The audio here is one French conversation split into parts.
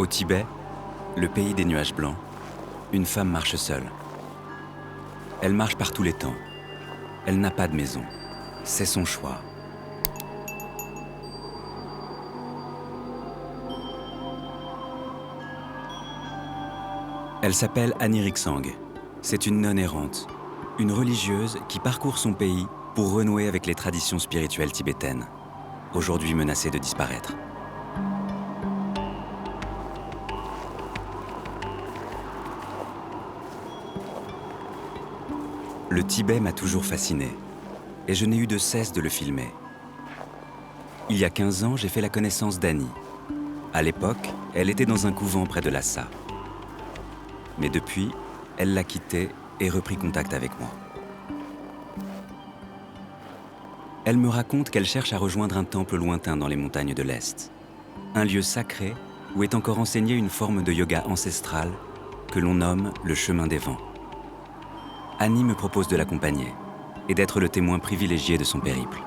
Au Tibet, le pays des nuages blancs, une femme marche seule. Elle marche par tous les temps. Elle n'a pas de maison. C'est son choix. Elle s'appelle Annie Riksang. C'est une nonne errante, une religieuse qui parcourt son pays pour renouer avec les traditions spirituelles tibétaines, aujourd'hui menacées de disparaître. Le Tibet m'a toujours fasciné, et je n'ai eu de cesse de le filmer. Il y a 15 ans, j'ai fait la connaissance d'Annie. À l'époque, elle était dans un couvent près de Lhasa. Mais depuis, elle l'a quitté et repris contact avec moi. Elle me raconte qu'elle cherche à rejoindre un temple lointain dans les montagnes de l'Est. Un lieu sacré où est encore enseignée une forme de yoga ancestrale que l'on nomme le chemin des vents. Annie me propose de l'accompagner et d'être le témoin privilégié de son périple.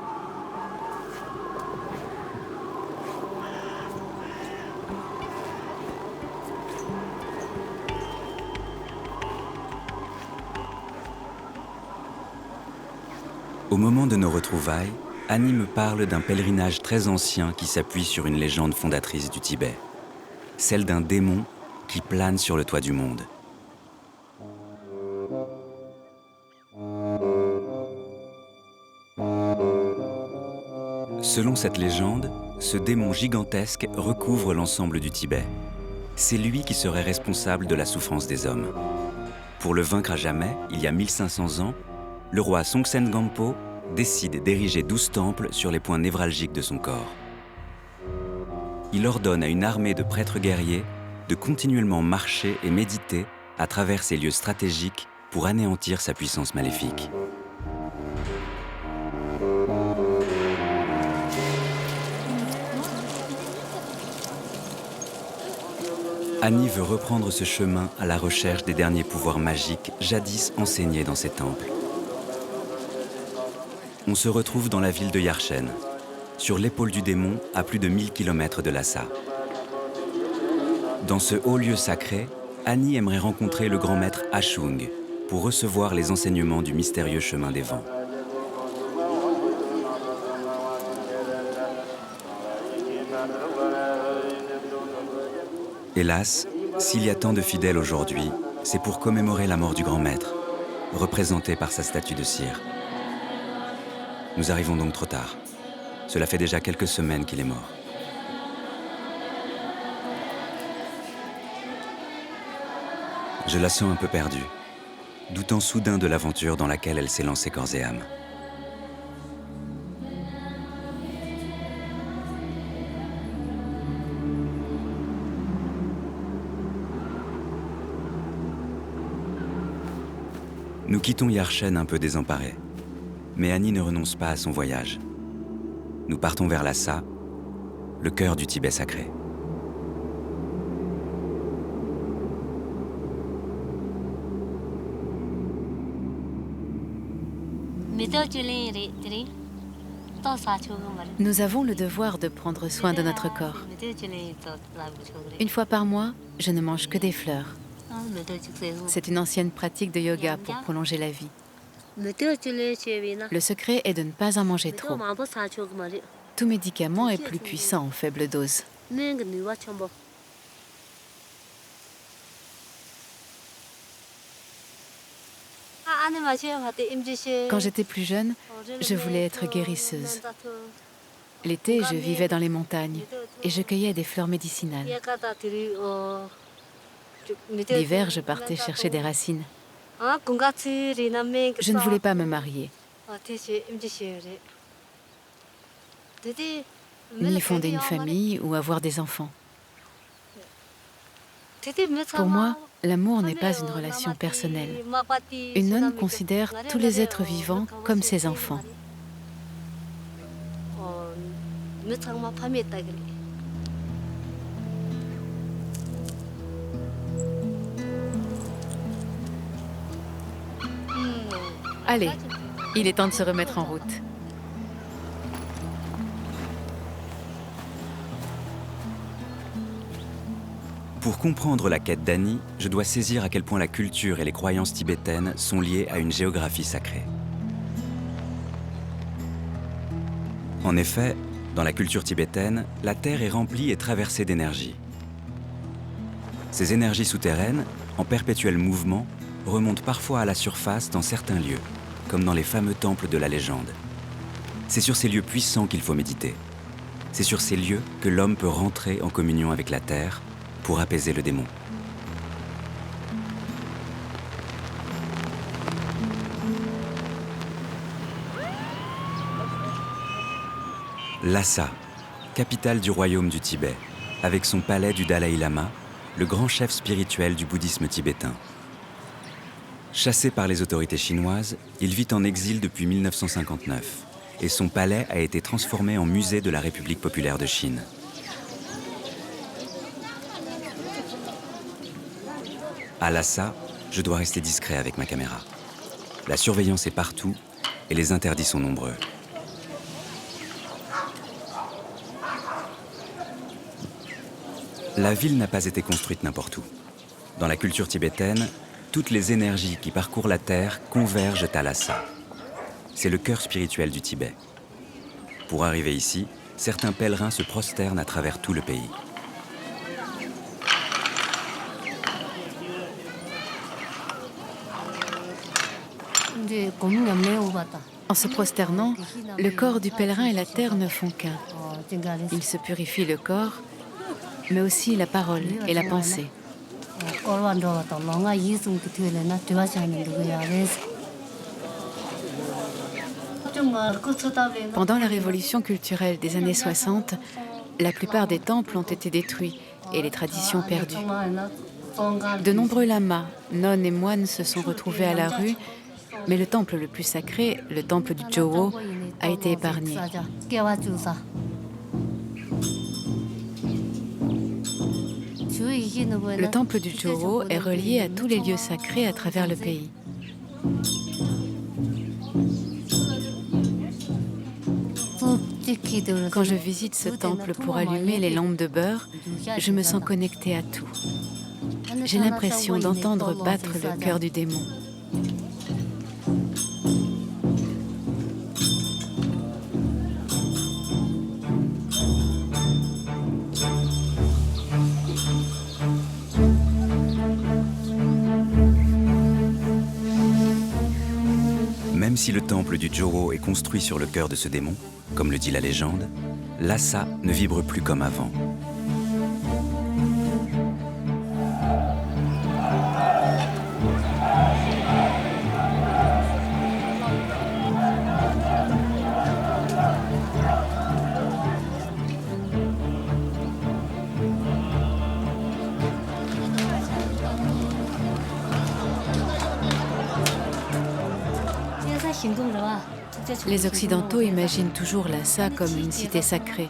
Au moment de nos retrouvailles, Annie me parle d'un pèlerinage très ancien qui s'appuie sur une légende fondatrice du Tibet, celle d'un démon qui plane sur le toit du monde. Selon cette légende, ce démon gigantesque recouvre l'ensemble du Tibet. C'est lui qui serait responsable de la souffrance des hommes. Pour le vaincre à jamais, il y a 1500 ans, le roi Songtsen Gampo décide d'ériger 12 temples sur les points névralgiques de son corps. Il ordonne à une armée de prêtres guerriers de continuellement marcher et méditer à travers ces lieux stratégiques pour anéantir sa puissance maléfique. Annie veut reprendre ce chemin à la recherche des derniers pouvoirs magiques jadis enseignés dans ces temples. On se retrouve dans la ville de Yarchen, sur l'épaule du démon à plus de 1000 km de Lhasa. Dans ce haut lieu sacré, Annie aimerait rencontrer le grand maître Ashung pour recevoir les enseignements du mystérieux chemin des vents. Hélas, s'il y a tant de fidèles aujourd'hui, c'est pour commémorer la mort du grand maître, représenté par sa statue de cire. Nous arrivons donc trop tard. Cela fait déjà quelques semaines qu'il est mort. Je la sens un peu perdue, doutant soudain de l'aventure dans laquelle elle s'est lancée corps et âme. Nous quittons Yarchen un peu désemparés, mais Annie ne renonce pas à son voyage. Nous partons vers Lhasa, le cœur du Tibet sacré. Nous avons le devoir de prendre soin de notre corps. Une fois par mois, je ne mange que des fleurs. C'est une ancienne pratique de yoga pour prolonger la vie. Le secret est de ne pas en manger trop. Tout médicament est plus puissant en faible dose. Quand j'étais plus jeune, je voulais être guérisseuse. L'été, je vivais dans les montagnes et je cueillais des fleurs médicinales. L'hiver, je partais chercher des racines. Je ne voulais pas me marier, ni fonder une famille ou avoir des enfants. Pour moi, l'amour n'est pas une relation personnelle. Une nonne considère tous les êtres vivants comme ses enfants. Allez, il est temps de se remettre en route. Pour comprendre la quête d'Annie, je dois saisir à quel point la culture et les croyances tibétaines sont liées à une géographie sacrée. En effet, dans la culture tibétaine, la Terre est remplie et traversée d'énergie. Ces énergies souterraines, en perpétuel mouvement, remontent parfois à la surface dans certains lieux, comme dans les fameux temples de la légende. C'est sur ces lieux puissants qu'il faut méditer. C'est sur ces lieux que l'homme peut rentrer en communion avec la Terre pour apaiser le démon. Lhasa, capitale du royaume du Tibet, avec son palais du Dalai Lama, le grand chef spirituel du bouddhisme tibétain. Chassé par les autorités chinoises, il vit en exil depuis 1959 et son palais a été transformé en musée de la République populaire de Chine. À Lhasa, je dois rester discret avec ma caméra. La surveillance est partout et les interdits sont nombreux. La ville n'a pas été construite n'importe où. Dans la culture tibétaine, toutes les énergies qui parcourent la Terre convergent à Lhasa. C'est le cœur spirituel du Tibet. Pour arriver ici, certains pèlerins se prosternent à travers tout le pays. En se prosternant, le corps du pèlerin et la terre ne font qu'un. Il se purifie le corps, mais aussi la parole et la pensée. Pendant la révolution culturelle des années 60, la plupart des temples ont été détruits et les traditions perdues. De nombreux lamas, nonnes et moines se sont retrouvés à la rue, mais le temple le plus sacré, le temple du Jowo, a été épargné. Le temple du Jowo est relié à tous les lieux sacrés à travers le pays. Quand je visite ce temple pour allumer les lampes de beurre, je me sens connectée à tout. J'ai l'impression d'entendre battre le cœur du démon. Même si le temple du Jowo est construit sur le cœur de ce démon, comme le dit la légende, Lhasa ne vibre plus comme avant. Les Occidentaux imaginent toujours Lhasa comme une cité sacrée.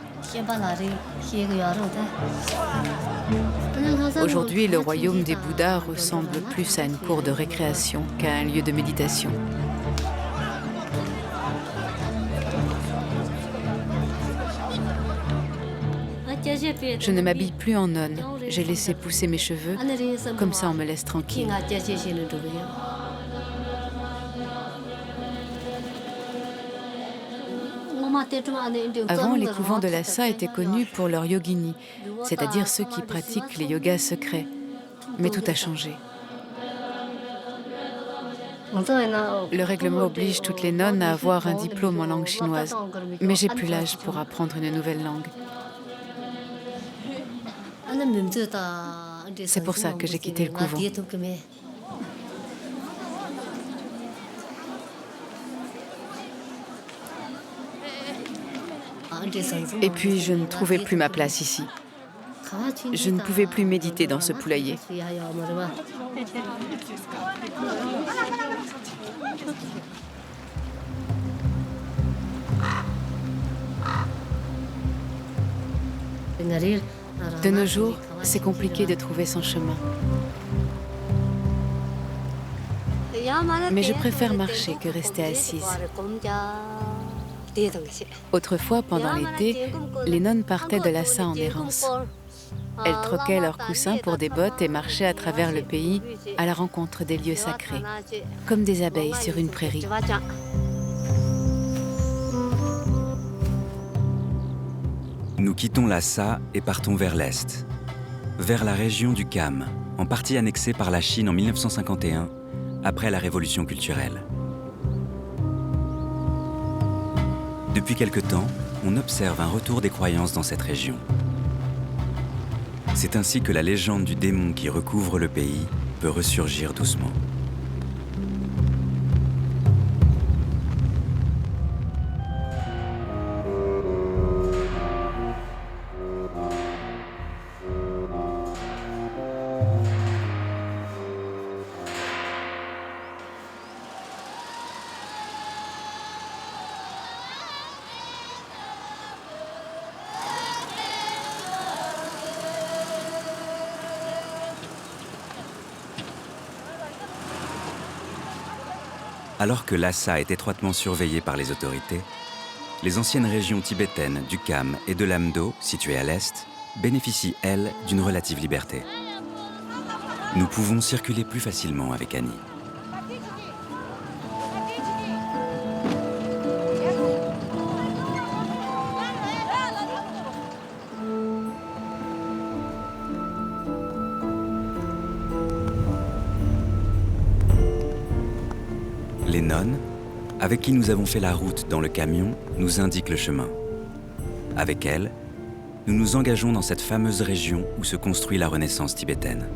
Aujourd'hui, le royaume des Bouddhas ressemble plus à une cour de récréation qu'à un lieu de méditation. Je ne m'habille plus en nonne. J'ai laissé pousser mes cheveux. Comme ça, on me laisse tranquille. Avant, les couvents de Lhasa étaient connus pour leurs yoginis, c'est-à-dire ceux qui pratiquent les yogas secrets. Mais tout a changé. Le règlement oblige toutes les nonnes à avoir un diplôme en langue chinoise. Mais j'ai plus l'âge pour apprendre une nouvelle langue. C'est pour ça que j'ai quitté le couvent. Et puis, je ne trouvais plus ma place ici. Je ne pouvais plus méditer dans ce poulailler. De nos jours, c'est compliqué de trouver son chemin. Mais je préfère marcher que rester assise. Autrefois, pendant l'été, les nonnes partaient de Lhasa en errance. Elles troquaient leurs coussins pour des bottes et marchaient à travers le pays à la rencontre des lieux sacrés, comme des abeilles sur une prairie. Nous quittons Lhasa et partons vers l'est, vers la région du Kham, en partie annexée par la Chine en 1951, après la révolution culturelle. Depuis quelque temps, on observe un retour des croyances dans cette région. C'est ainsi que la légende du démon qui recouvre le pays peut ressurgir doucement. Alors que Lhasa est étroitement surveillée par les autorités, les anciennes régions tibétaines du Kham et de l'Amdo, situées à l'est, bénéficient, elles, d'une relative liberté. Nous pouvons circuler plus facilement avec Annie. Les nonnes, avec qui nous avons fait la route dans le camion, nous indiquent le chemin. Avec elles, nous nous engageons dans cette fameuse région où se construit la Renaissance tibétaine.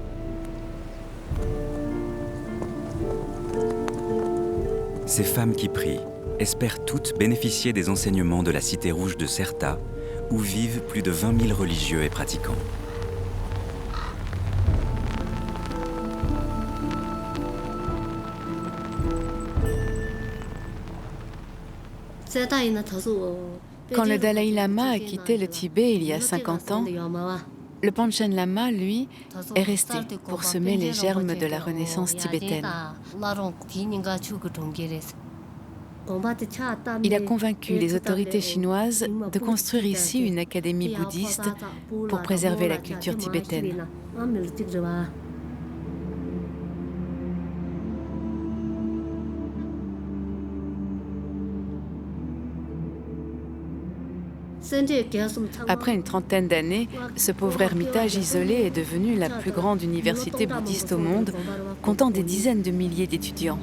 Ces femmes qui prient espèrent toutes bénéficier des enseignements de la Cité rouge de Serta, où vivent plus de 20 000 religieux et pratiquants. Quand le Dalai Lama a quitté le Tibet il y a 50 ans, le Panchen Lama, lui, est resté pour semer les germes de la Renaissance tibétaine. Il a convaincu les autorités chinoises de construire ici une académie bouddhiste pour préserver la culture tibétaine. Après une trentaine d'années, ce pauvre ermitage isolé est devenu la plus grande université bouddhiste au monde, comptant des dizaines de milliers d'étudiants.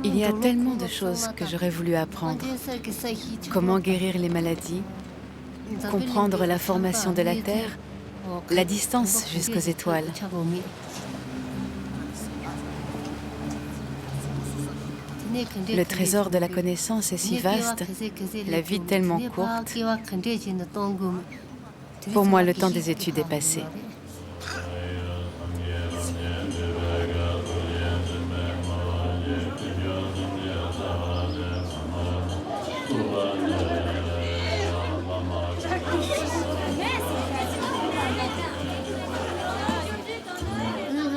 Il y a tellement de choses que j'aurais voulu apprendre. Comment guérir les maladies, comprendre la formation de la Terre, la distance jusqu'aux étoiles. Le trésor de la connaissance est si vaste, la vie tellement courte. Pour moi, le temps des études est passé.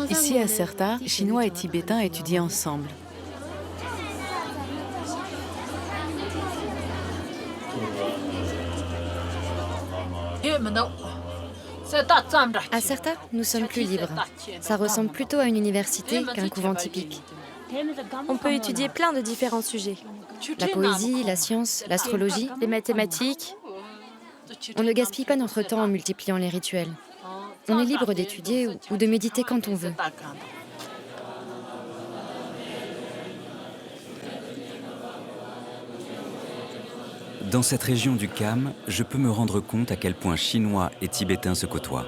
Ici à Serta, Chinois et Tibétains étudient ensemble. À Serta, nous sommes plus libres. Ça ressemble plutôt à une université qu'un couvent typique. On peut étudier plein de différents sujets. La poésie, la science, l'astrologie, Les mathématiques. on ne gaspille pas notre temps en multipliant les rituels. On est libre d'étudier ou de méditer quand on veut. Dans cette région du Kham, je peux me rendre compte à quel point Chinois et Tibétains se côtoient.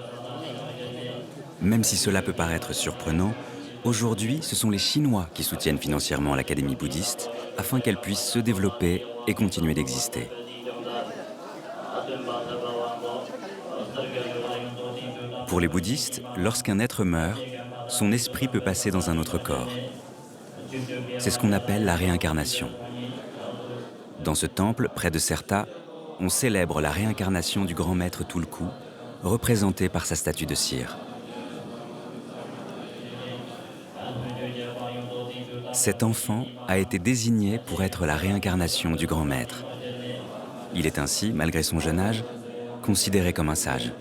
Même si cela peut paraître surprenant, aujourd'hui, ce sont les Chinois qui soutiennent financièrement l'Académie bouddhiste afin qu'elle puisse se développer et continuer d'exister. Pour les bouddhistes, lorsqu'un être meurt, son esprit peut passer dans un autre corps. C'est ce qu'on appelle la réincarnation. Dans ce temple, près de Serta, on célèbre la réincarnation du grand maître Tulku, représenté par sa statue de cire. Cet enfant a été désigné pour être la réincarnation du grand maître. Il est ainsi, malgré son jeune âge, considéré comme un sage.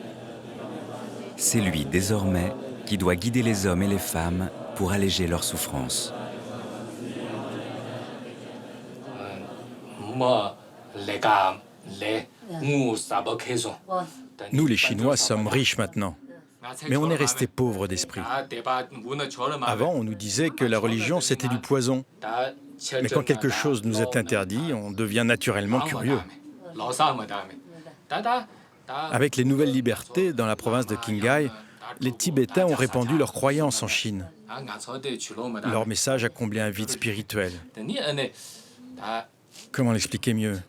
C'est lui, désormais, qui doit guider les hommes et les femmes pour alléger leurs souffrances. Nous, les Chinois, sommes riches maintenant. Mais on est restés pauvres d'esprit. Avant, on nous disait que la religion, c'était du poison. Mais quand quelque chose nous est interdit, on devient naturellement curieux. Avec les nouvelles libertés dans la province de Qinghai, les Tibétains ont répandu leurs croyances en Chine. Leur message a comblé un vide spirituel. Comment l'expliquer mieux?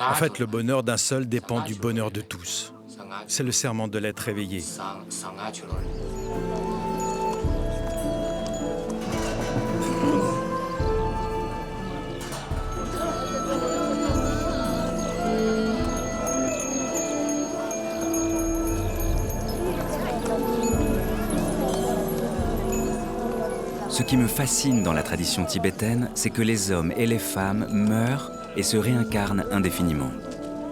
En fait, le bonheur d'un seul dépend du bonheur de tous. C'est le serment de l'être éveillé. Ce qui me fascine dans la tradition tibétaine, c'est que les hommes et les femmes meurent et se réincarnent indéfiniment.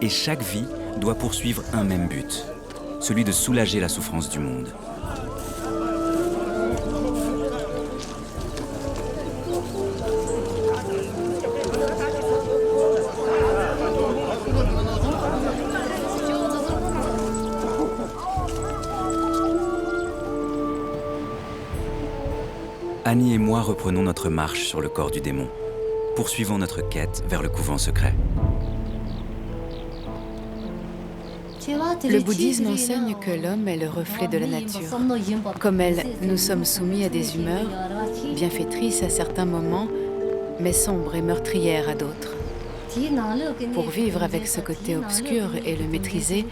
Et chaque vie doit poursuivre un même but, celui de soulager la souffrance du monde. Annie et moi reprenons notre marche sur le corps du démon, poursuivant notre quête vers le couvent secret. Le bouddhisme enseigne que l'homme est le reflet de la nature. Comme elle, nous sommes soumis à des humeurs, bienfaitrices à certains moments, mais sombres et meurtrières à d'autres. Pour vivre avec ce côté obscur et le maîtriser,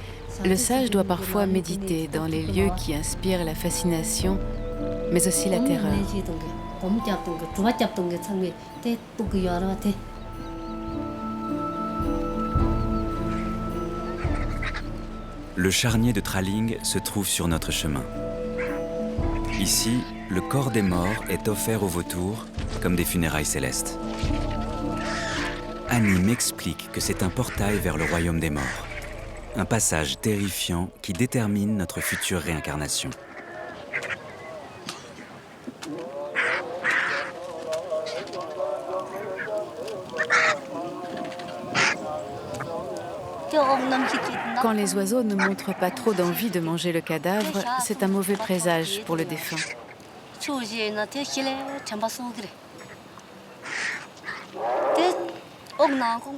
le sage doit parfois méditer dans les lieux qui inspirent la fascination, mais aussi la terreur. Le charnier de Traling se trouve sur notre chemin. Ici, le corps des morts est offert aux vautours comme des funérailles célestes. Annie m'explique que c'est un portail vers le royaume des morts. Un passage terrifiant qui détermine notre future réincarnation. Quand les oiseaux ne montrent pas trop d'envie de manger le cadavre, c'est un mauvais présage pour le défunt.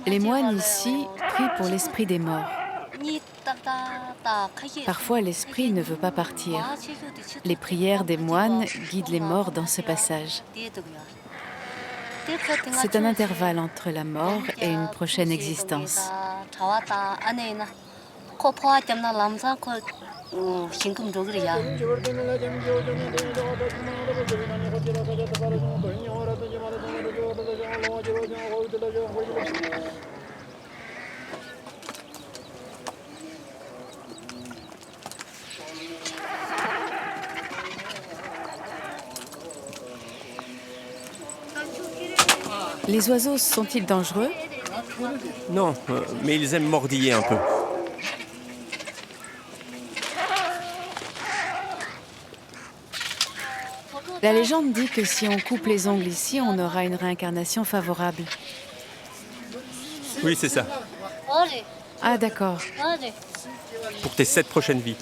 Les moines ici prient pour l'esprit des morts. Parfois, l'esprit ne veut pas partir. Les prières des moines guident les morts dans ce passage. C'est un intervalle entre la mort et une prochaine existence. Les oiseaux sont-ils dangereux? Non, mais ils aiment mordiller un peu. La légende dit que si on coupe les ongles ici, on aura une réincarnation favorable. Oui, c'est ça. Ah, d'accord. Pour tes 7 prochaines vies.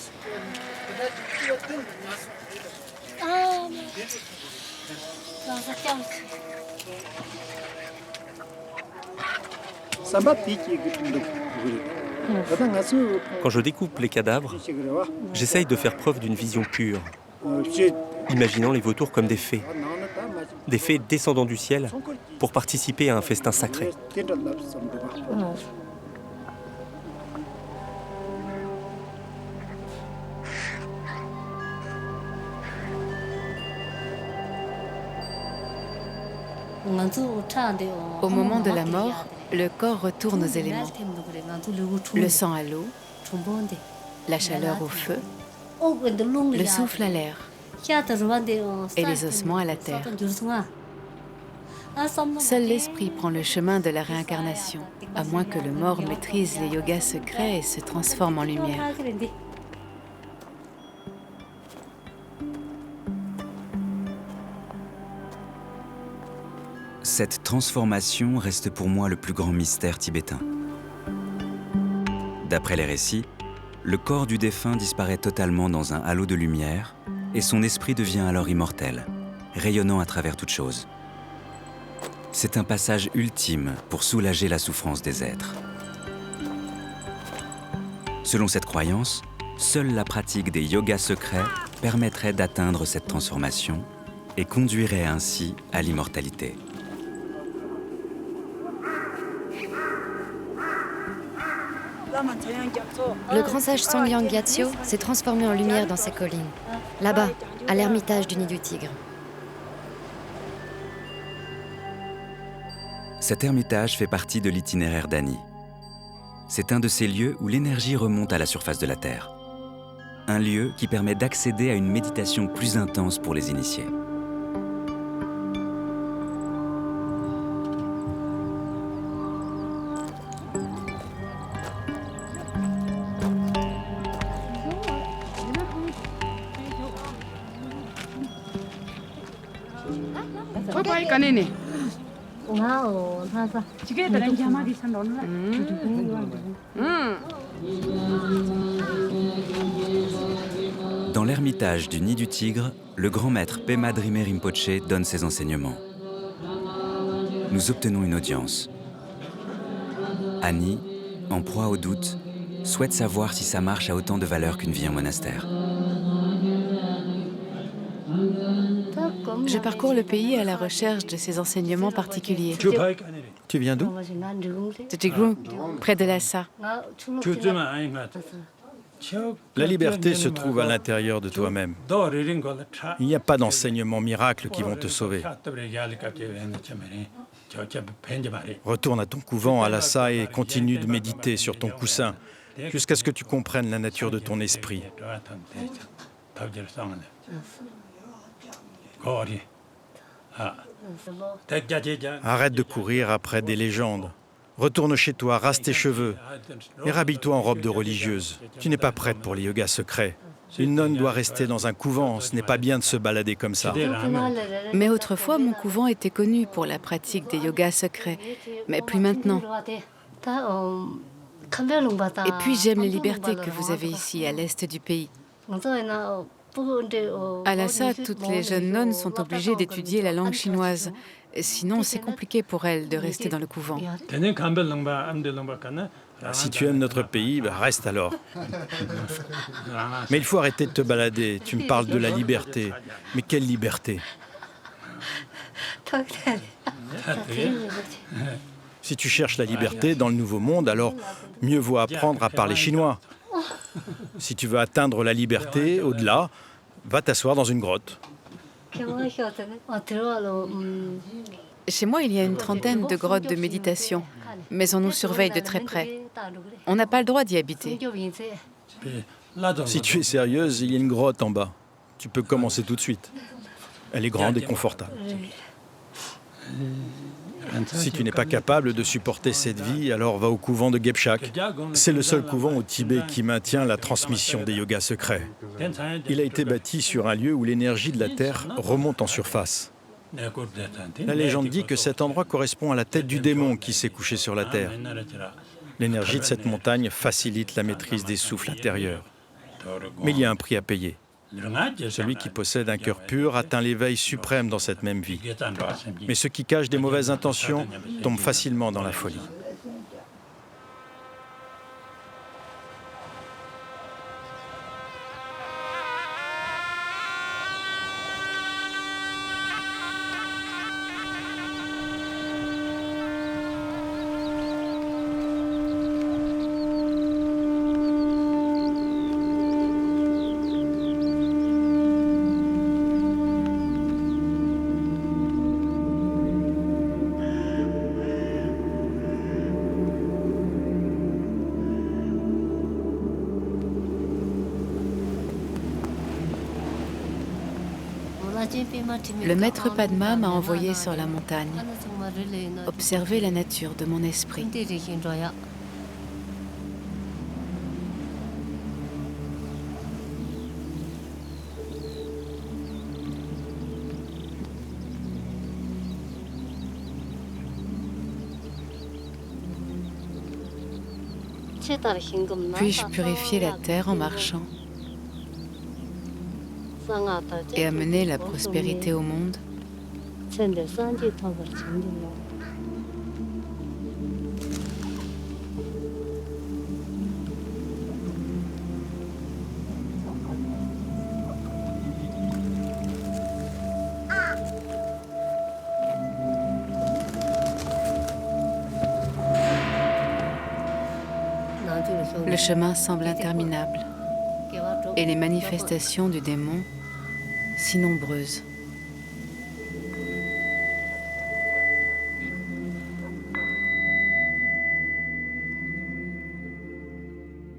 Quand je découpe les cadavres, j'essaye de faire preuve d'une vision pure, imaginant les vautours comme des fées descendant du ciel pour participer à un festin sacré. Au moment de la mort, le corps retourne aux éléments. Le sang à l'eau, la chaleur au feu, le souffle à l'air et les ossements à la terre. Seul l'esprit prend le chemin de la réincarnation, à moins que le mort maîtrise les yogas secrets et se transforme en lumière. Cette transformation reste pour moi le plus grand mystère tibétain. D'après les récits, le corps du défunt disparaît totalement dans un halo de lumière et son esprit devient alors immortel, rayonnant à travers toute chose. C'est un passage ultime pour soulager la souffrance des êtres. Selon cette croyance, seule la pratique des yogas secrets permettrait d'atteindre cette transformation et conduirait ainsi à l'immortalité. Le grand sage Songyang Gyatso s'est transformé en lumière dans ces collines. Là-bas, à l'ermitage du Nid du Tigre. Cet ermitage fait partie de l'itinéraire d'Ani. C'est un de ces lieux où l'énergie remonte à la surface de la Terre. Un lieu qui permet d'accéder à une méditation plus intense pour les initiés. Dans l'ermitage du Nid du Tigre, le grand maître Pema Drimé Rinpoché donne ses enseignements. Nous obtenons une audience. Ani, en proie au doute, souhaite savoir si sa marche a autant de valeur qu'une vie en monastère. Je parcours le pays à la recherche de ces enseignements particuliers. Tu viens d'où? De Jigru, près de Lhasa. La liberté se trouve à l'intérieur de toi-même. Il n'y a pas d'enseignements miracles qui vont te sauver. Retourne à ton couvent à Lhasa et continue de méditer sur ton coussin jusqu'à ce que tu comprennes la nature de ton esprit. Arrête de courir après des légendes. Retourne chez toi, rase tes cheveux et rhabille-toi en robe de religieuse. Tu n'es pas prête pour les yogas secrets. Une nonne doit rester dans un couvent, ce n'est pas bien de se balader comme ça. Mais autrefois, mon couvent était connu pour la pratique des yogas secrets, mais plus maintenant. Et puis j'aime les libertés que vous avez ici, à l'est du pays. À Lhasa, toutes les jeunes nonnes sont obligées d'étudier la langue chinoise. Sinon, c'est compliqué pour elles de rester dans le couvent. Si tu aimes notre pays, reste alors. Mais il faut arrêter de te balader. Tu me parles de la liberté. Mais quelle liberté? Si tu cherches la liberté dans le Nouveau Monde, alors mieux vaut apprendre à parler chinois. Si tu veux atteindre la liberté au-delà, va t'asseoir dans une grotte. Chez moi, il y a une trentaine de grottes de méditation, mais on nous surveille de très près. On n'a pas le droit d'y habiter. Si tu es sérieuse, il y a une grotte en bas. Tu peux commencer tout de suite. Elle est grande et confortable. Si tu n'es pas capable de supporter cette vie, alors va au couvent de Gebshak. C'est le seul couvent au Tibet qui maintient la transmission des yogas secrets. Il a été bâti sur un lieu où l'énergie de la Terre remonte en surface. La légende dit que cet endroit correspond à la tête du démon qui s'est couché sur la Terre. L'énergie de cette montagne facilite la maîtrise des souffles intérieurs. Mais il y a un prix à payer. Celui qui possède un cœur pur atteint l'éveil suprême dans cette même vie. Mais ceux qui cachent des mauvaises intentions tombent facilement dans la folie. Le maître Padma m'a envoyé sur la montagne, observer la nature de mon esprit. Puis-je purifier la terre en marchant et amener la prospérité au monde? Le chemin semble interminable et les manifestations du démon si nombreuses.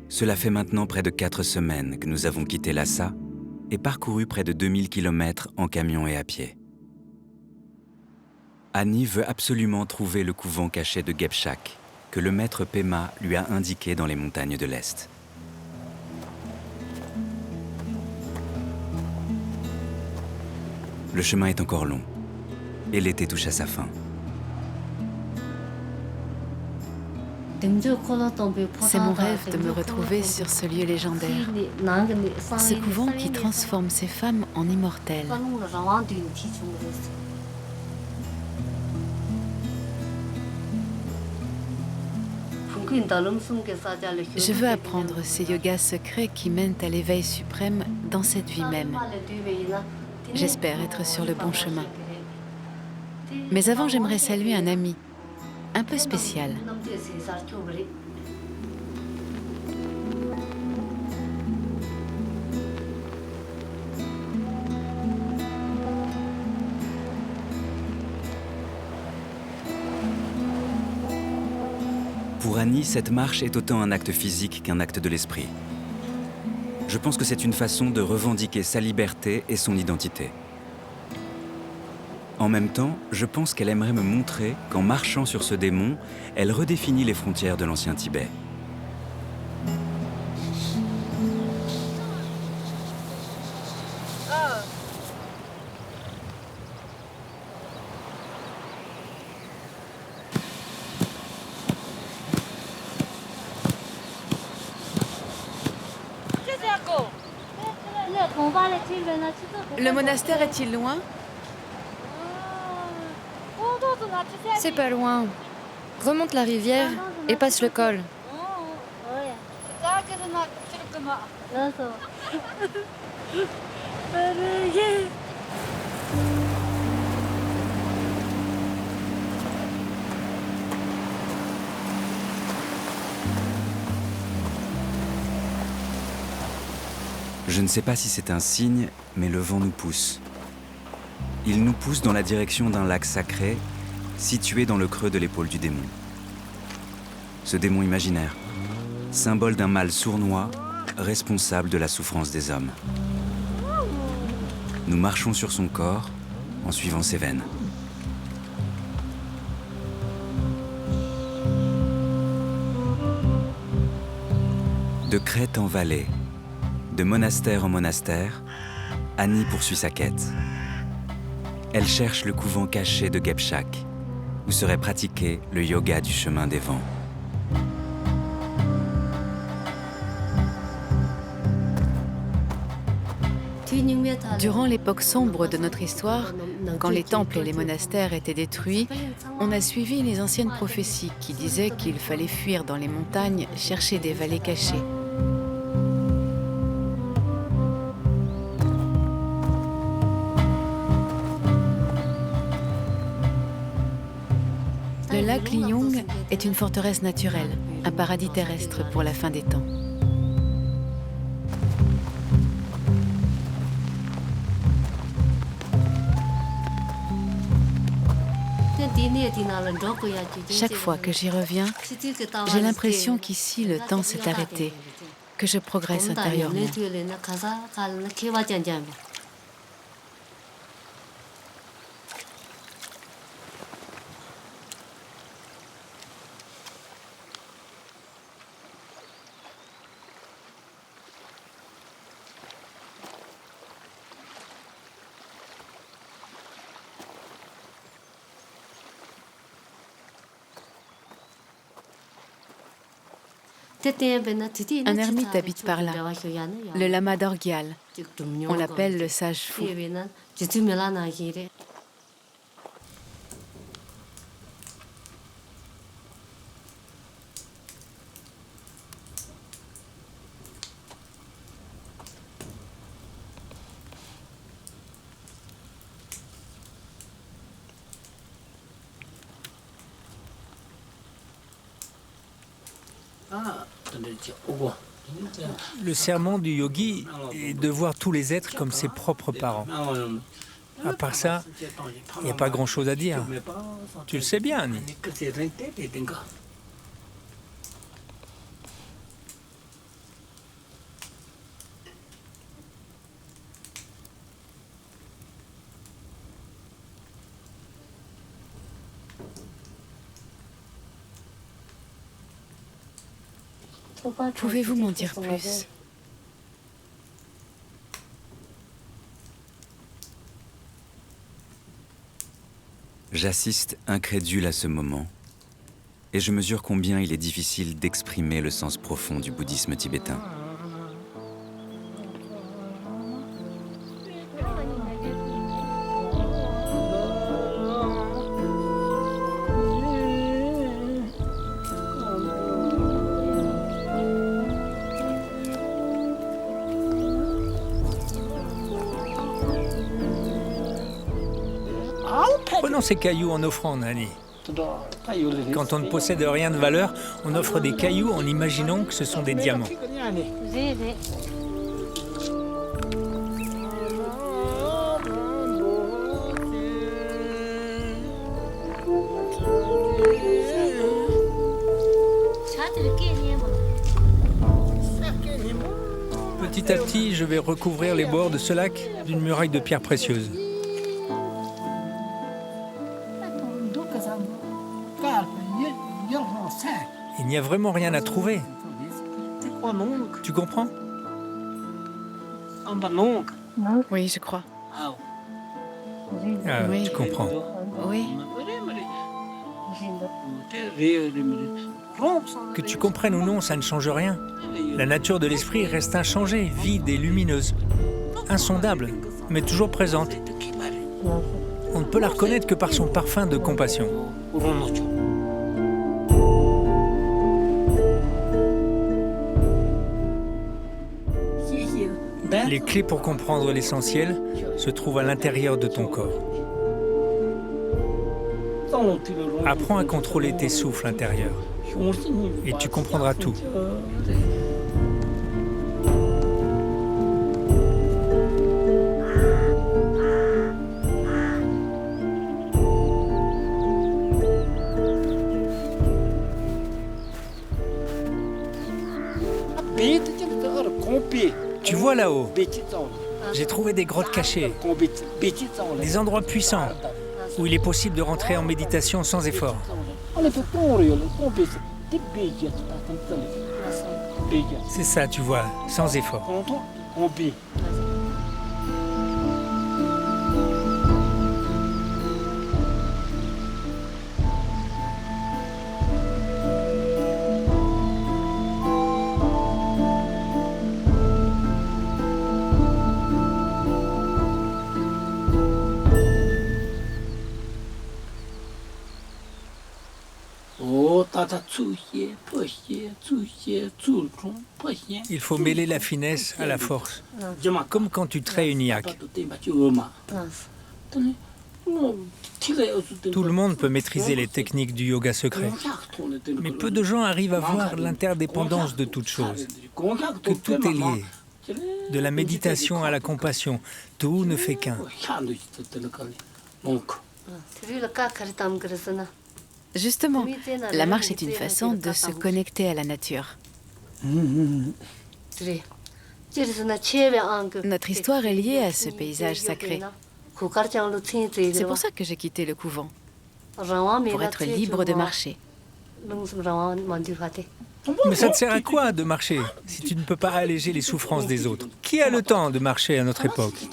Cela fait maintenant près de 4 semaines que nous avons quitté Lhasa et parcouru près de 2000 km en camion et à pied. Annie veut absolument trouver le couvent caché de Gebshak, que le maître Pema lui a indiqué dans les montagnes de l'Est. Le chemin est encore long et l'été touche à sa fin. C'est mon rêve de me retrouver sur ce lieu légendaire, ce couvent qui transforme ces femmes en immortelles. Je veux apprendre ces yogas secrets qui mènent à l'éveil suprême dans cette vie même. J'espère être sur le bon chemin. Mais avant, j'aimerais saluer un ami, un peu spécial. Pour Annie, cette marche est autant un acte physique qu'un acte de l'esprit. Je pense que c'est une façon de revendiquer sa liberté et son identité. En même temps, je pense qu'elle aimerait me montrer qu'en marchant sur ce démon, elle redéfinit les frontières de l'ancien Tibet. Le monastère est-il loin? C'est pas loin. Remonte la rivière et passe le col. Je ne sais pas si c'est un signe, mais le vent nous pousse. Il nous pousse dans la direction d'un lac sacré, situé dans le creux de l'épaule du démon. Ce démon imaginaire, symbole d'un mal sournois, responsable de la souffrance des hommes. Nous marchons sur son corps, en suivant ses veines. De crête en vallée, de monastère en monastère, Annie poursuit sa quête. Elle cherche le couvent caché de Gebshak, où serait pratiqué le yoga du chemin des vents. Durant l'époque sombre de notre histoire, quand les temples et les monastères étaient détruits, on a suivi les anciennes prophéties qui disaient qu'il fallait fuir dans les montagnes, chercher des vallées cachées. Le lac Liyong est une forteresse naturelle, un paradis terrestre pour la fin des temps. Chaque fois que j'y reviens, j'ai l'impression qu'ici le temps s'est arrêté, que je progresse intérieurement. Un ermite habite par là, le lama d'Orgyal. On l'appelle le sage fou. Le serment du yogi est de voir tous les êtres comme ses propres parents. À part ça, il n'y a pas grand-chose à dire. Tu le sais bien, Annie. Pouvez-vous m'en dire plus? J'assiste incrédule à ce moment et je mesure combien il est difficile d'exprimer le sens profond du bouddhisme tibétain. Prenons ces cailloux en offrande, Annie. Quand on ne possède rien de valeur, on offre des cailloux en imaginant que ce sont des diamants. Petit à petit, je vais recouvrir les bords de ce lac d'une muraille de pierres précieuses. Il n'y a vraiment rien à trouver. Tu comprends? Oui, je crois. Ah, Oui. tu comprends. Oui. Que tu comprennes ou non, ça ne change rien. La nature de l'esprit reste inchangée, vide et lumineuse. Insondable, mais toujours présente. On ne peut la reconnaître que par son parfum de compassion. Les clés pour comprendre l'essentiel se trouvent à l'intérieur de ton corps. Apprends à contrôler tes souffles intérieurs et tu comprendras tout. Tu vois là-haut, j'ai trouvé des grottes cachées, des endroits puissants où il est possible de rentrer en méditation sans effort. C'est ça, tu vois, sans effort. Il faut mêler la finesse à la force, comme quand tu traies une yak. Tout le monde peut maîtriser les techniques du yoga secret, mais peu de gens arrivent à voir l'interdépendance de toute chose, que tout est lié, de la méditation à la compassion, tout ne fait qu'un. Justement, la marche est une façon de se connecter à la nature. Notre histoire est liée à ce paysage sacré. C'est pour ça que j'ai quitté le couvent, pour être libre de marcher. Mais ça te sert à quoi de marcher si tu ne peux pas alléger les souffrances des autres? Qui a le temps de marcher à notre époque?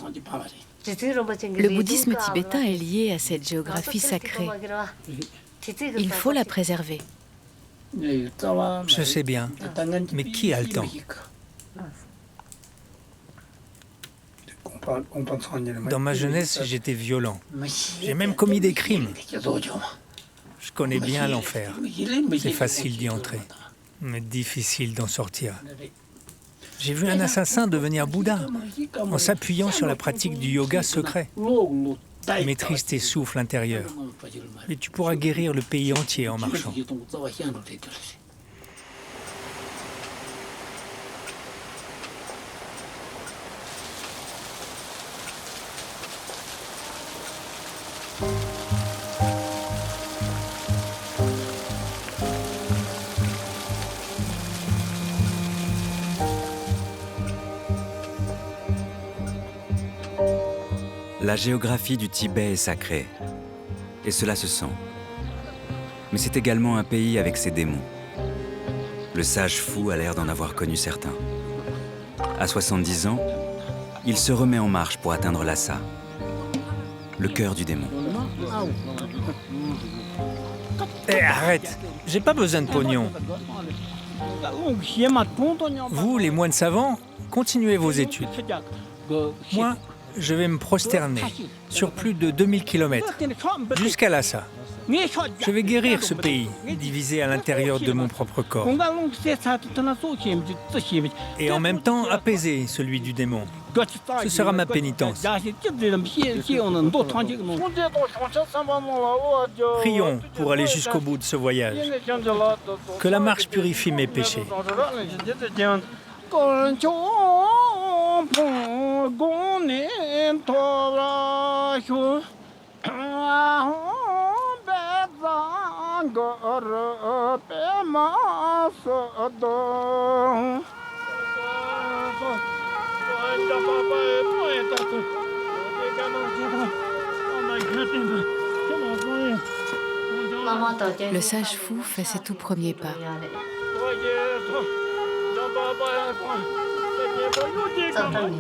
Le bouddhisme tibétain est lié à cette géographie sacrée. Il faut la préserver. Je sais bien, mais qui a le temps? Dans ma jeunesse, j'étais violent. J'ai même commis des crimes. Je connais bien l'enfer. C'est facile d'y entrer, mais difficile d'en sortir. J'ai vu un assassin devenir Bouddha en s'appuyant sur la pratique du yoga secret. Maîtrise tes souffles intérieurs et tu pourras guérir le pays entier en marchant. La géographie du Tibet est sacrée, et cela se sent. Mais c'est également un pays avec ses démons. Le sage fou a l'air d'en avoir connu certains. À 70 ans, il se remet en marche pour atteindre Lhasa, le cœur du démon. Arrête, j'ai pas besoin de pognon. Vous, les moines savants, continuez vos études. Moi, je vais me prosterner sur plus de 2000 km, jusqu'à Lhasa. Je vais guérir ce pays, divisé à l'intérieur de mon propre corps. Et en même temps, apaiser celui du démon. Ce sera ma pénitence. Prions pour aller jusqu'au bout de ce voyage. Que la marche purifie mes péchés. Le sage fou fait ses tout premiers pas.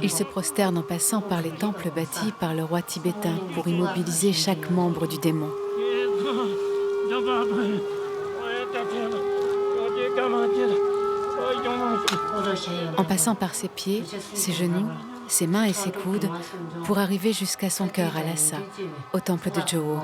Il se prosterne en passant par les temples bâtis par le roi tibétain pour immobiliser chaque membre du démon. En passant par ses pieds, ses genoux, ses mains et ses coudes, pour arriver jusqu'à son cœur à Lhasa, au temple de Jowo.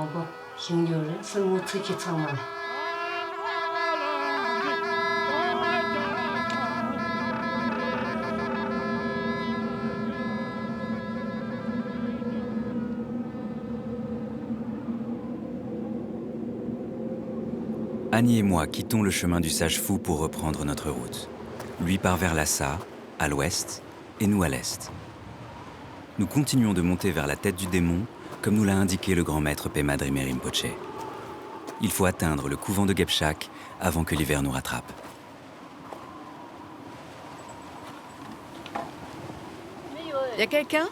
Annie et moi quittons le chemin du sage fou pour reprendre notre route. Lui part vers Lhasa, à l'ouest, et nous à l'est. Nous continuons de monter vers la tête du démon, comme nous l'a indiqué le grand maître Pema Drimé Rinpoché. Il faut atteindre le couvent de Gepchak avant que l'hiver nous rattrape. Y a quelqu'un ?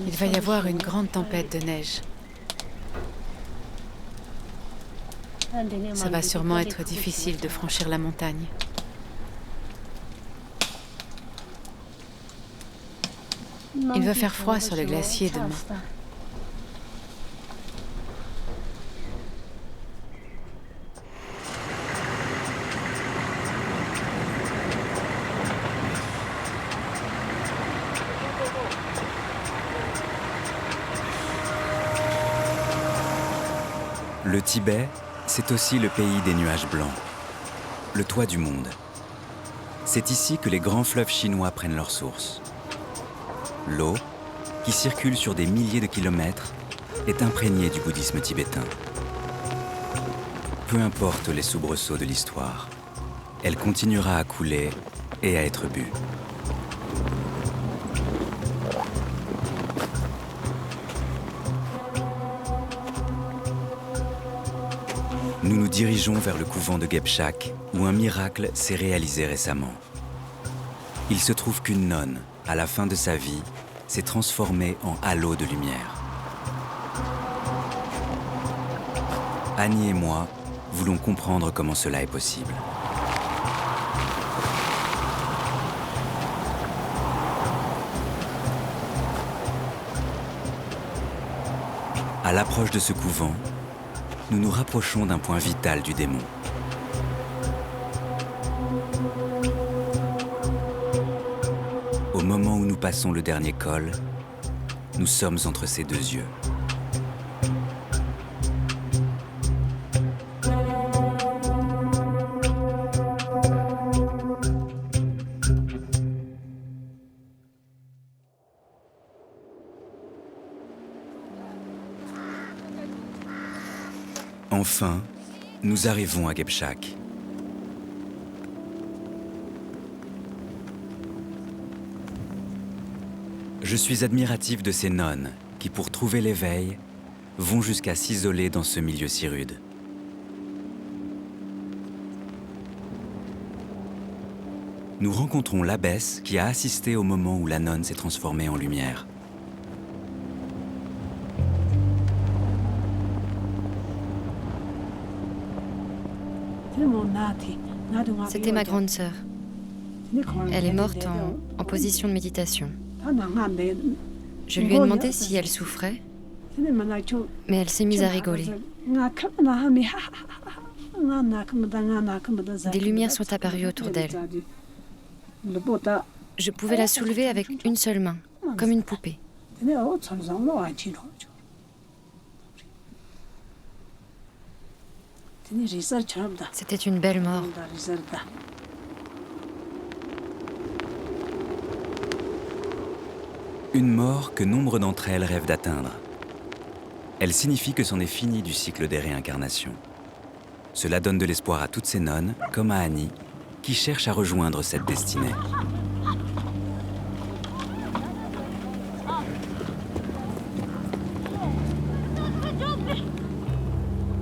Il va y avoir une grande tempête de neige. Ça va sûrement être difficile de franchir la montagne. Il va faire froid sur le glacier demain. Le Tibet, c'est aussi le pays des nuages blancs, le toit du monde. C'est ici que les grands fleuves chinois prennent leur source. L'eau, qui circule sur des milliers de kilomètres, est imprégnée du bouddhisme tibétain. Peu importe les soubresauts de l'histoire, elle continuera à couler et à être bue. Nous nous dirigeons vers le couvent de Gepchak, où un miracle s'est réalisé récemment. Il se trouve qu'une nonne, à la fin de sa vie, s'est transformée en halo de lumière. Annie et moi voulons comprendre comment cela est possible. À l'approche de ce couvent, nous nous rapprochons d'un point vital du démon. Au moment où nous passons le dernier col, nous sommes entre ses deux yeux. Enfin, nous arrivons à Gebshak. Je suis admiratif de ces nonnes qui, pour trouver l'éveil, vont jusqu'à s'isoler dans ce milieu si rude. Nous rencontrons l'abbesse qui a assisté au moment où la nonne s'est transformée en lumière. C'était ma grande sœur. Elle est morte en position de méditation. Je lui ai demandé si elle souffrait, mais elle s'est mise à rigoler. Des lumières sont apparues autour d'elle. Je pouvais la soulever avec une seule main, comme une poupée. C'était une belle mort. Une mort que nombre d'entre elles rêvent d'atteindre. Elle signifie que c'en est fini du cycle des réincarnations. Cela donne de l'espoir à toutes ces nonnes, comme à Annie, qui cherche à rejoindre cette destinée.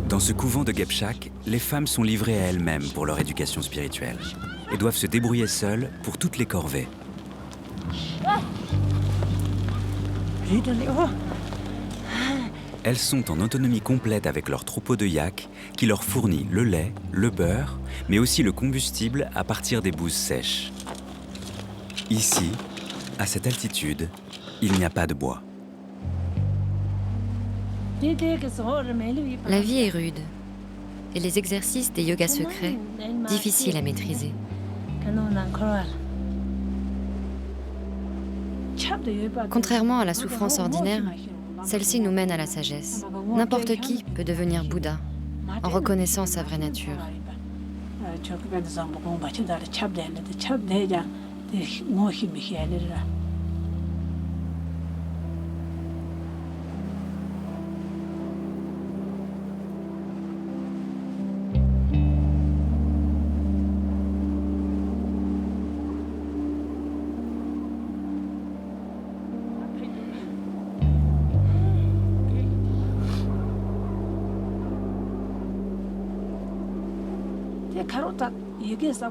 Dans ce couvent de Gebshak, les femmes sont livrées à elles-mêmes pour leur éducation spirituelle et doivent se débrouiller seules pour toutes les corvées. Elles sont en autonomie complète avec leur troupeau de yaks qui leur fournit le lait, le beurre, mais aussi le combustible à partir des bouses sèches. Ici, à cette altitude, il n'y a pas de bois. La vie est rude et les exercices des yogas secrets, difficiles à maîtriser. Contrairement à la souffrance ordinaire, celle-ci nous mène à la sagesse. N'importe qui peut devenir Bouddha en reconnaissant sa vraie nature.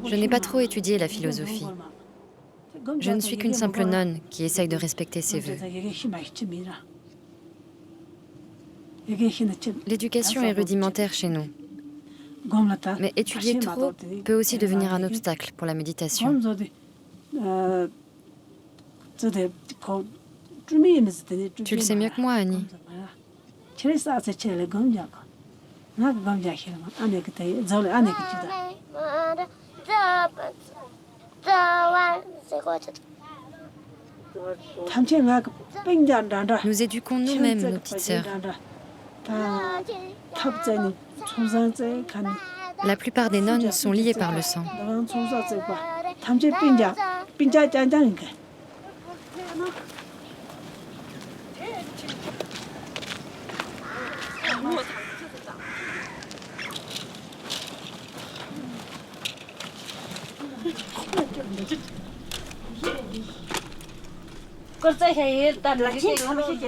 Je n'ai pas trop étudié la philosophie. Je ne suis qu'une simple nonne qui essaye de respecter ses vœux. L'éducation est rudimentaire chez nous. Mais étudier trop peut aussi devenir un obstacle pour la méditation. Tu le sais mieux que moi, Annie. Nous éduquons nous-mêmes nos petites sœurs. La plupart des nonnes sont liées par le sang.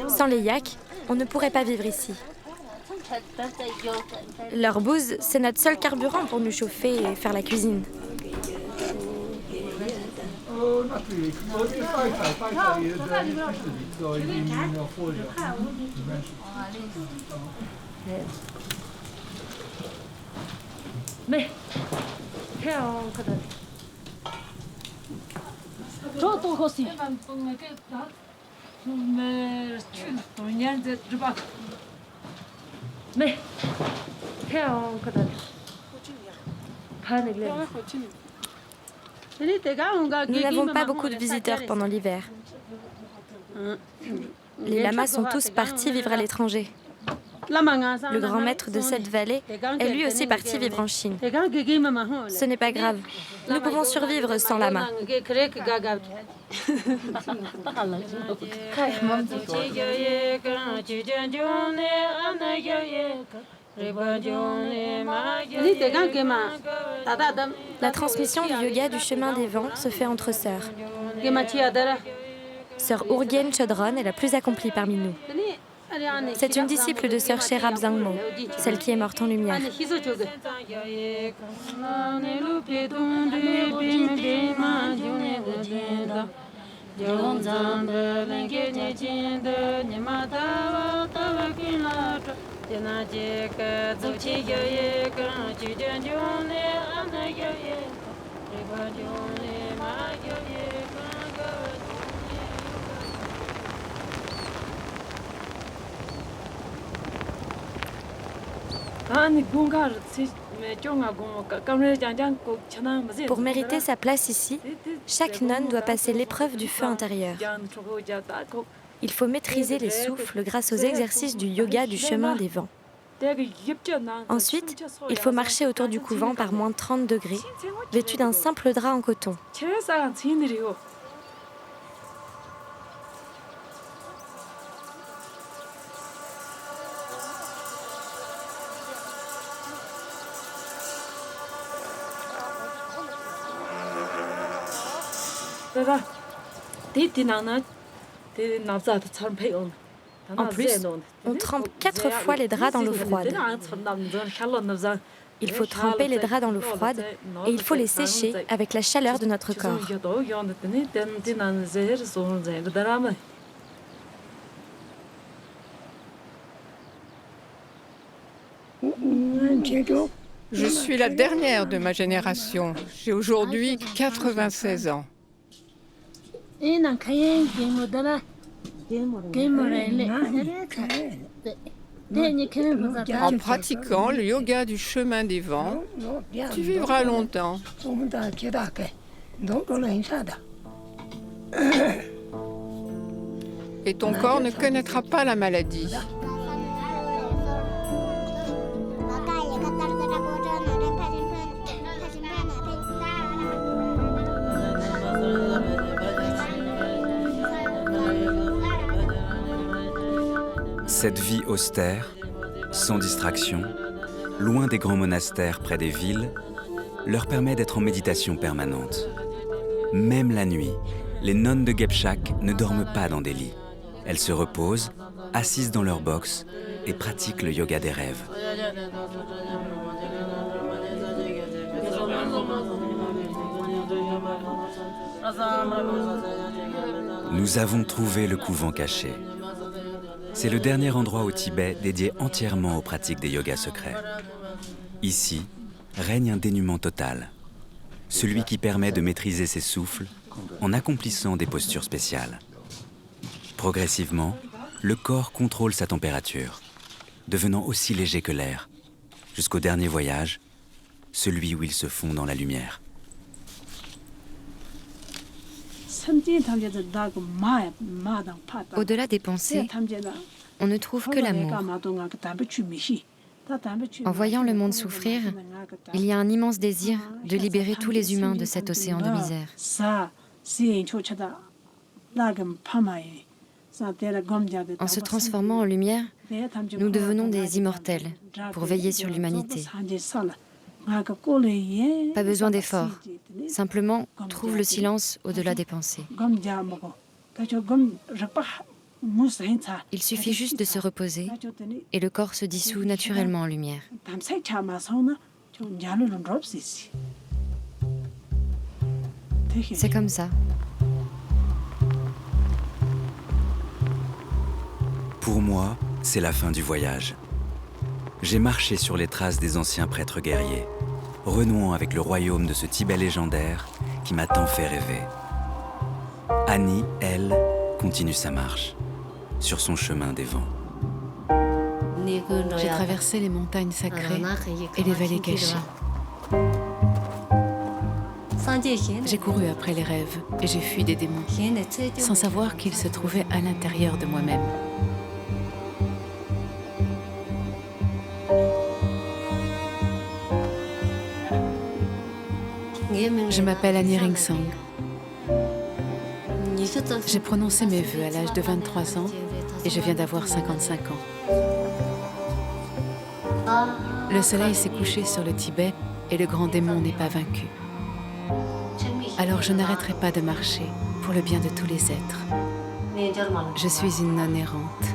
Sans les yaks, on ne pourrait pas vivre ici. Leur bouse, c'est notre seul carburant pour nous chauffer et faire la cuisine. Nous n'avons pas beaucoup de visiteurs pendant l'hiver. Les lamas sont tous partis vivre à l'étranger. Le grand maître de cette vallée est lui aussi parti vivre en Chine. Ce n'est pas grave. Nous pouvons survivre sans lamas. La transmission du yoga du chemin des vents se fait entre sœurs. Sœur Urgyen Chodron est la plus accomplie parmi nous. C'est une disciple de sœur Sherab Zangmo, celle qui est morte en lumière. Pour mériter sa place ici, chaque nonne doit passer l'épreuve du feu intérieur. Il faut maîtriser les souffles grâce aux exercices du yoga du chemin des vents. Ensuite, il faut marcher autour du couvent par moins 30 degrés, vêtu d'un simple drap en coton. En plus, on trempe 4 fois les draps dans l'eau froide. Il faut tremper les draps dans l'eau froide et il faut les sécher avec la chaleur de notre corps. Je suis la dernière de ma génération. J'ai aujourd'hui 96 ans. En pratiquant le yoga du chemin des vents, tu vivras longtemps. Et ton corps ne connaîtra pas la maladie. Cette vie austère, sans distraction, loin des grands monastères près des villes, leur permet d'être en méditation permanente. Même la nuit, les nonnes de Gebshak ne dorment pas dans des lits. Elles se reposent, assises dans leur box et pratiquent le yoga des rêves. Nous avons trouvé le couvent caché. C'est le dernier endroit au Tibet dédié entièrement aux pratiques des yogas secrets. Ici, règne un dénuement total, celui qui permet de maîtriser ses souffles en accomplissant des postures spéciales. Progressivement, le corps contrôle sa température, devenant aussi léger que l'air, jusqu'au dernier voyage, celui où il se fond dans la lumière. Au-delà des pensées, on ne trouve que l'amour. En voyant le monde souffrir, il y a un immense désir de libérer tous les humains de cet océan de misère. En se transformant en lumière, nous devenons des immortels pour veiller sur l'humanité. Pas besoin d'efforts, simplement trouve le silence au-delà des pensées. Il suffit juste de se reposer et le corps se dissout naturellement en lumière. C'est comme ça. Pour moi, c'est la fin du voyage. J'ai marché sur les traces des anciens prêtres guerriers, renouant avec le royaume de ce Tibet légendaire qui m'a tant fait rêver. Annie, elle, continue sa marche, sur son chemin des vents. J'ai traversé les montagnes sacrées et les vallées cachées. J'ai couru après les rêves et j'ai fui des démons, sans savoir qu'ils se trouvaient à l'intérieur de moi-même. Je m'appelle Annie Ringsong. J'ai prononcé mes vœux à l'âge de 23 ans et je viens d'avoir 55 ans. Le soleil s'est couché sur le Tibet et le grand démon n'est pas vaincu. Alors je n'arrêterai pas de marcher pour le bien de tous les êtres. Je suis une nonne errante.